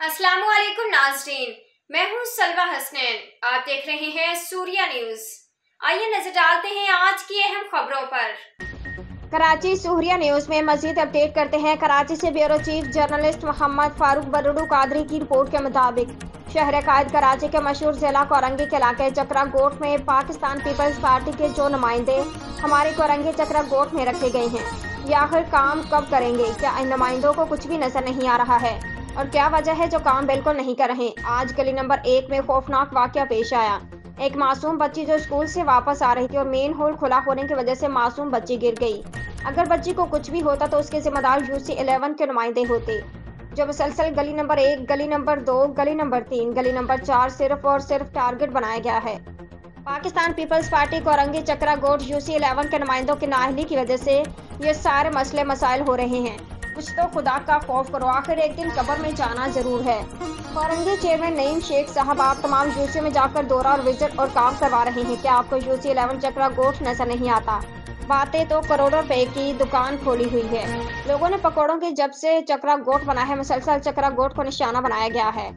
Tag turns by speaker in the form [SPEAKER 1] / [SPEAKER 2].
[SPEAKER 1] अस्सलाम वालेकुम नाज़रीन, मैं हूँ सलवा हसनैन। आप देख रहे हैं सूर्या न्यूज़। आइए नजर डालते हैं आज की अहम खबरों पर।
[SPEAKER 2] कराची सूर्या न्यूज़ में मजीद अपडेट करते हैं। कराची से bureau chief journalist Mohammad Farooq Barudu Qadri की रिपोर्ट के मुताबिक शहर कायद कराची के मशहूर जिला कोरंगी के इलाके चक्रा गोट में पाकिस्तान पीपल्स पार्टी के जो नुमाइंदे हमारे कोरंगी चक्रा गोट में रखे गए हैं, ये आखिर काम कब करेंगे? क्या इन नुमाइंदों को कुछ भी नजर नहीं आ रहा है और क्या वजह है जो काम बिल्कुल नहीं कर रहे? आज गली नंबर 1 में खौफनाक वाकया पेश आया। एक मासूम बच्ची जो स्कूल से वापस आ रही थी और मेन होल खुला होने की वजह से मासूम बच्ची गिर गई। अगर बच्ची को कुछ भी होता तो उसके जिम्मेदार UC11 के नुमाइंदे होते, जो मुसलसल गली नंबर 1, गली नंबर 2, गली नंबर 3, गली नंबर 4 सिर्फ और सिर्फ टारगेट बनाया गया है। पाकिस्तान पीपल्स पार्टी कोरंगी चक्रा गोट UC11 के नुमाइंदों की नाअहली की वजह से ये सारे मसले मसाइल हो रहे हैं। कुछ तो खुदा का खौफ करो, आखिर एक दिन कब्र में जाना जरूर है। कोरंगी चेयरमैन नईम शेख साहब, आप तमाम UC में जाकर दौरा और विजिट और काम करवा रहे हैं, क्या आपको UC11 चक्रा गोट नजर नहीं आता? बातें तो करोड़ों रुपए की दुकान खोली हुई है। लोगों ने पकौड़ों की जब से चक्रा गोट बना है, मुसलसल चक्रा गोट को निशाना बनाया गया है।